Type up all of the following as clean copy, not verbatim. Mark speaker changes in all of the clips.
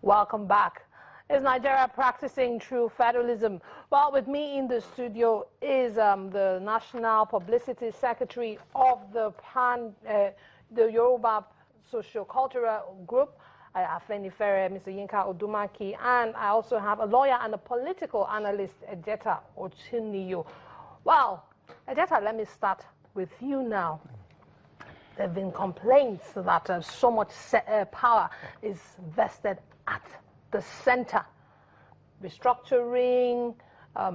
Speaker 1: Welcome back. Is Nigeria practicing true federalism? Well, with me in the studio is the National Publicity Secretary of the Yoruba Socio-Cultural Group, Afenifere, Mr. Yinka Odumaki, and I also have a lawyer and a political analyst, Ejeta Ochiniyo. Well, Ejeta, let me start with you now. There have been complaints that so much power is vested at the center. Restructuring,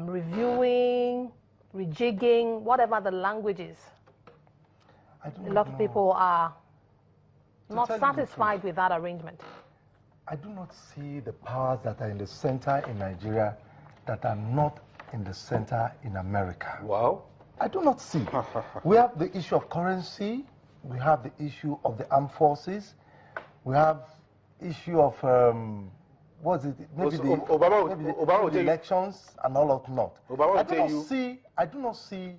Speaker 1: reviewing, rejigging, whatever the language is. A lot of people are not satisfied with that arrangement.
Speaker 2: I do not see the powers that are in the center in Nigeria that are not in the center in America.
Speaker 3: Wow.
Speaker 2: I do not see. We have the issue of currency. We have the issue of the armed forces. We have issue of what is it? Maybe the elections and all of not. I do not see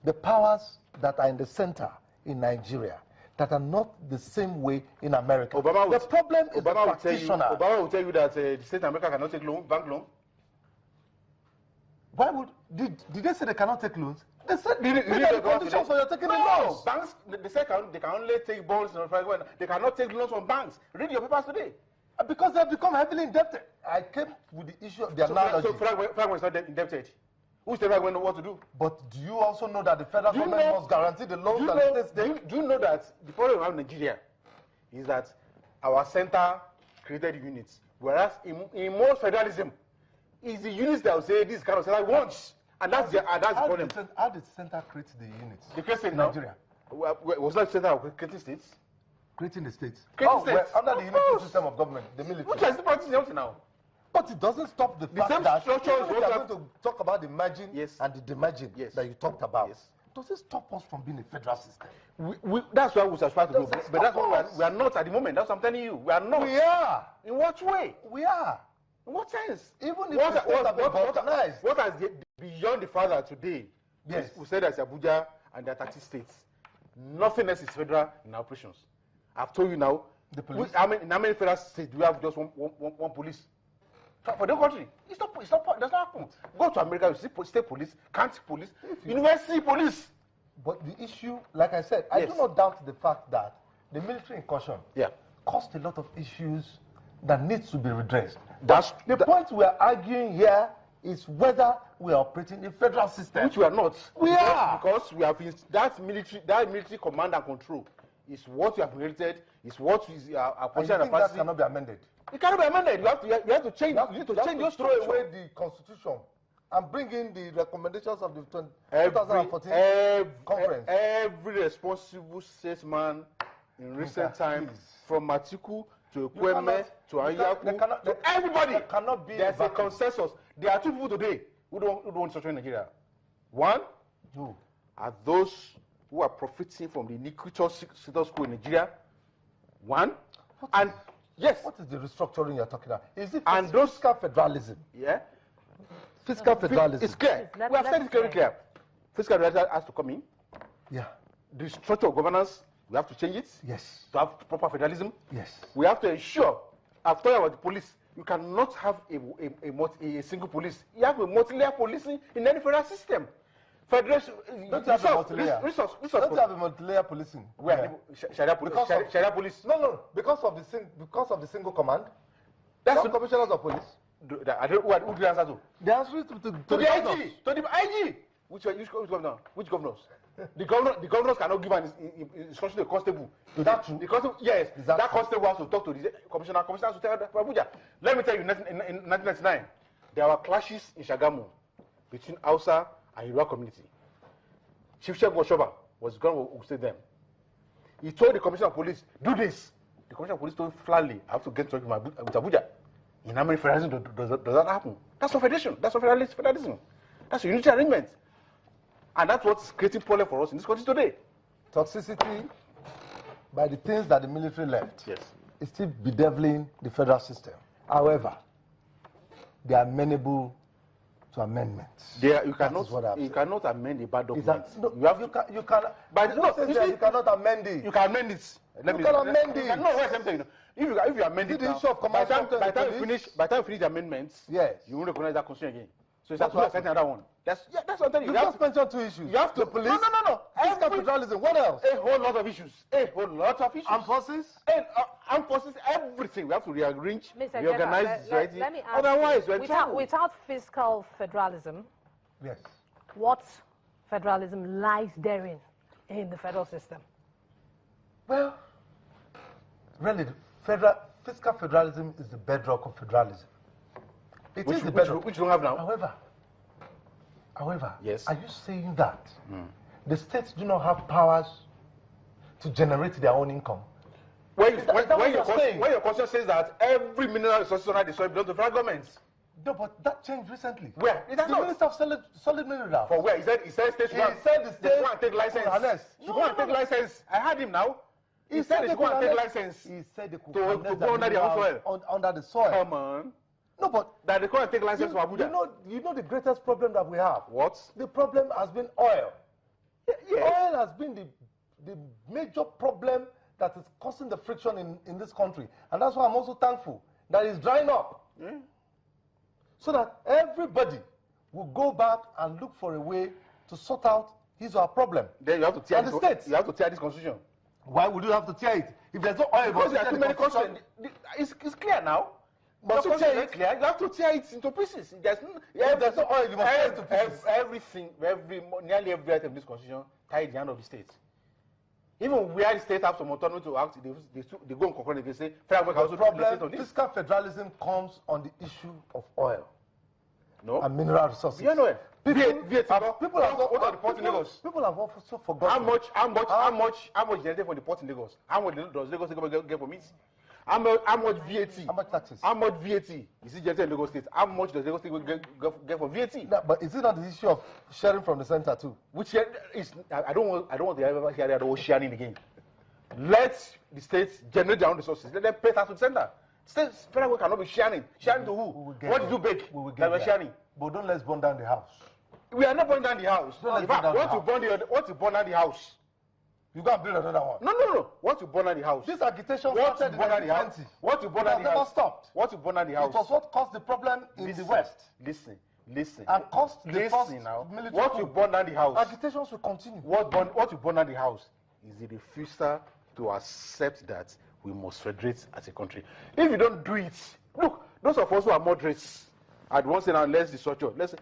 Speaker 2: the powers that are in the center in Nigeria that are not the same way in America. The problem is the practitioner.
Speaker 3: Obama will tell you that the state of America cannot take bank loan.
Speaker 2: Why would did they say they cannot take loans? They said the conditions for taking the loans.
Speaker 3: Banks, they say they can only take bonds. They cannot take loans from banks. Read your papers today.
Speaker 2: Because they have become heavily indebted. I came with the issue of the analogy.
Speaker 3: So Frank was not indebted. Who's the right going to know what to do?
Speaker 2: But do you also know that the federal government must guarantee the loans that the states take?
Speaker 3: Do you know that the problem around Nigeria is that our center created units, whereas in most federalism, it's the units that will say this kind of center wants, and that's the problem.
Speaker 2: How did the center create the units?
Speaker 3: The case in
Speaker 2: Nigeria.
Speaker 3: Was that center of creating states?
Speaker 2: Creating the states.
Speaker 3: States.
Speaker 2: Under the unitary system of government, the military.
Speaker 3: Which is the practicing up to now.
Speaker 2: But it doesn't stop the fact
Speaker 3: same
Speaker 2: that
Speaker 3: structure is
Speaker 2: we are going to talk about the merging and the demerging that you talked about.
Speaker 3: Yes.
Speaker 2: Does it stop us from being a federal system?
Speaker 3: That's why we subscribe to go. But that's why we are not at the moment. That's what I'm telling you. We are not.
Speaker 2: We are.
Speaker 3: In what way?
Speaker 2: We are.
Speaker 3: In what sense?
Speaker 2: Even if the states have been organized.
Speaker 3: What has beyond the father today?
Speaker 2: Yes.
Speaker 3: We said that's Abuja and the 30 states. Nothing else is federal in our operations. I've told you now.
Speaker 2: The police.
Speaker 3: In how many federal states do we have just one police? For the country, it does not happen. Go to America, you see state police, county police, university police.
Speaker 2: But the issue, like I said, I do not doubt the fact that the military incursion caused a lot of issues that needs to be redressed. The point we are arguing here is whether we are operating a federal system.
Speaker 3: Which we are not.
Speaker 2: We are.
Speaker 3: Because we have that military command and control is what we have inherited, is what is our position.
Speaker 2: And that cannot be amended.
Speaker 3: It cannot be amended. You have to change. You need to change your
Speaker 2: throw away the constitution and bring in the recommendations of the 2014 conference.
Speaker 3: Every responsible statesman in recent times, from Matiku to Kweme to Anyaku, to everybody, there's a consensus. There are two people today who don't want structure in Nigeria. One are those who are profiting from the iniquitous status quo in Nigeria. One, and yes.
Speaker 2: What is the restructuring you're talking about? Is it
Speaker 3: fiscal
Speaker 2: federalism?
Speaker 3: Yeah.
Speaker 2: Fiscal federalism.
Speaker 3: It's clear. We have said it very clear. Fiscal federalism has to come in.
Speaker 2: Yeah.
Speaker 3: The structure of governance, we have to change it.
Speaker 2: Yes.
Speaker 3: To have proper federalism.
Speaker 2: Yes.
Speaker 3: We have to ensure, I've talked about the police, you cannot have a single police. You have a multi-layer policing in any federal system. Federation,
Speaker 2: don't you have a multi-layer policing?
Speaker 3: Where? Sharia police.
Speaker 2: No. Because of the single command. That's the commissioners of police.
Speaker 3: Who do you answer to?
Speaker 2: The answer is to
Speaker 3: the IG. To the IG. Which governor? Which governors? The governors cannot give an instruction to the constable.
Speaker 2: Is that true?
Speaker 3: Yes. That constable has to talk to the commissioner. Commissioner has to tell Abuja. Let me tell you, in 1999, there were clashes in Shagamu between Hausa and Yoruba community. Chief Sheikh Oshoba was going to say them. He told the commissioner of police, do this. The commissioner of police told flatly, I have to get in touch with Abuja. In how many federalism does that happen? That's not federation. That's not federalism. That's a unitary arrangement. And that's what's creating problem for us in this country today.
Speaker 2: Toxicity by the things that the military left is still bedeviling the federal system. However, they are amenable to amendments.
Speaker 3: You cannot amend a bad document.
Speaker 2: You cannot amend it.
Speaker 3: You can amend it.
Speaker 2: You can amend it.
Speaker 3: No, wait, let me tell you. If you amend it now, by the time you finish the amendments,
Speaker 2: yes,
Speaker 3: you won't recognize that constitution again. So it's actually another one. That's what I'm telling you.
Speaker 2: You just mentioned 2 issues.
Speaker 3: You have to
Speaker 2: police.
Speaker 3: No.
Speaker 2: Fiscal federalism. What else?
Speaker 3: A whole lot of issues.
Speaker 2: Armed forces.
Speaker 3: Armed forces. Everything. We have to rearrange,
Speaker 1: Mr.
Speaker 3: reorganize society.
Speaker 1: Let me ask
Speaker 3: Otherwise,
Speaker 1: without fiscal federalism,
Speaker 2: yes,
Speaker 1: what federalism lies therein in the federal system?
Speaker 2: Well, really, fiscal federalism is the bedrock of federalism. Which you
Speaker 3: don't have now.
Speaker 2: However,
Speaker 3: yes.
Speaker 2: Are you saying that the states do not have powers to generate their own income?
Speaker 3: When your constitution says that every mineral resource on the soil belongs to federal governments.
Speaker 2: No, but that changed recently.
Speaker 3: Where?
Speaker 2: The Minister of Solid Minerals.
Speaker 3: For where? He said states should go and take license. Should go and take license. I heard him now. He said they should go and take license.
Speaker 2: He said they could
Speaker 3: to go under their own soil.
Speaker 2: Under the soil.
Speaker 3: Come on.
Speaker 2: No, but
Speaker 3: that they go and take license for Abuja.
Speaker 2: You know the greatest problem that we have.
Speaker 3: What?
Speaker 2: The problem has been oil.
Speaker 3: Yes.
Speaker 2: Oil has been the major problem that is causing the friction in this country. And that's why I'm also thankful that it's drying up. So that everybody will go back and look for a way to sort out his or her problem.
Speaker 3: Then you have to tear
Speaker 2: the states.
Speaker 3: You have to tear this constitution.
Speaker 2: Why would you have to tear it? If there's no oil,
Speaker 3: because there are too many constitutions. It's clear now. But to tear it, you have to tear it into pieces. There's no oil, you must tear it into pieces. Nearly every item in this constitution tied to the hand of the state. Even where the state have some autonomy to act, they go and concur. They say federal government can also legislate on this.
Speaker 2: Fiscal federalism comes on the issue of oil.
Speaker 3: No.
Speaker 2: And mineral resources.
Speaker 3: You know, people
Speaker 2: have also forgotten
Speaker 3: how much generated from the port in Lagos. How much does Lagos get from it? How much VAT?
Speaker 2: How much taxes?
Speaker 3: How much VAT is it generated in Lagos State? How much does Lagos State get for VAT?
Speaker 2: No, but is it not the issue of sharing from the center too?
Speaker 3: Which is I don't want to ever hear that whole sharing again. Let the states generate their own resources. Let them pay tax to the center. States federal cannot be sharing. Sharing to who? What did you bake? We're sharing.
Speaker 2: But don't let's burn down the house.
Speaker 3: We are not burning down the house. In fact, once you burn down the house,
Speaker 2: you got to build another one.
Speaker 3: No. Once you burn down the house.
Speaker 2: This agitation started in 1920.
Speaker 3: What you burn down the house.
Speaker 2: Never stopped.
Speaker 3: What you burn down the house.
Speaker 2: It was what caused the problem in the West.
Speaker 3: Listen.
Speaker 2: And caused the first
Speaker 3: now.
Speaker 2: military.
Speaker 3: What you burn down the house.
Speaker 2: Agitations will continue.
Speaker 3: What you burn down the house is the refusal to accept that we must federate as a country. If you don't do it, look, those of us who are moderates, I'd want to say now, let's destructure. Those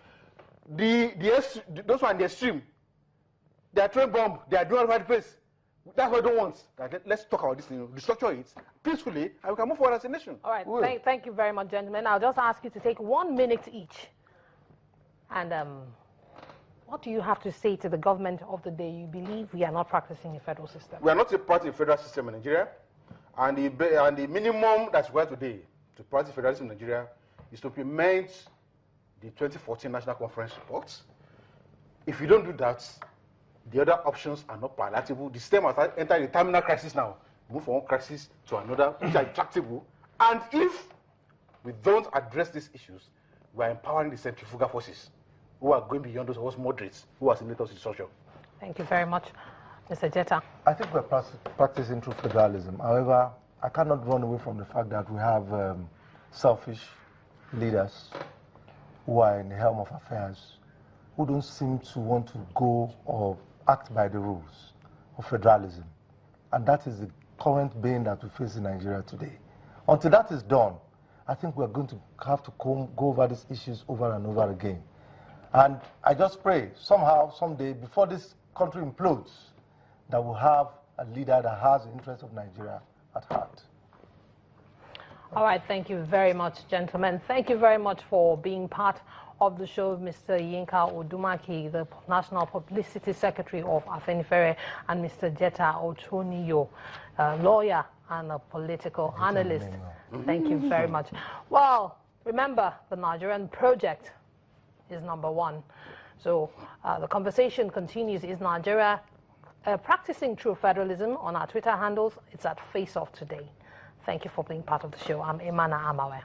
Speaker 3: who are in the extreme, they are throwing bomb, they are doing all right place. That's what I don't want. Let's talk about this thing, restructure it peacefully, and we can move forward as a nation.
Speaker 1: All right, thank you very much, gentlemen. I'll just ask you to take 1 minute each. And what do you have to say to the government of the day? You believe we are not practicing a federal system?
Speaker 3: We are not practicing a federal system in Nigeria. And the minimum that's required today to practice federalism in Nigeria is to implement the 2014 National Conference report. If you don't do that, the other options are not palatable. The system has entered a terminal crisis now. Move from one crisis to another, which are intractable. And if we don't address these issues, we are empowering the centrifugal forces who are going beyond those of us moderates who assimilate us in social.
Speaker 1: Thank you very much. Mr. Jetta.
Speaker 2: I think we're practicing true federalism. However, I cannot run away from the fact that we have selfish leaders who are in the helm of affairs, who don't seem to want to go or act by the rules of federalism. And that is the current bane that we face in Nigeria today. Until that is done, I think we're going to have to go over these issues over and over again. And I just pray, somehow, someday, before this country implodes, that we'll have a leader that has the interests of Nigeria at heart.
Speaker 1: All right, thank you very much, gentlemen. Thank you very much for being part of the show, Mr. Yinka Odumaki, the National Publicity Secretary of Afenifere, and Mr. Jetta Otoniyo, a lawyer and a political analyst. Thank you very much. Well, remember, the Nigerian project is #1. So the conversation continues. Is Nigeria practicing true federalism? On our Twitter handles, it's at Face Off Today. Thank you for being part of the show. I'm Imana Amawe.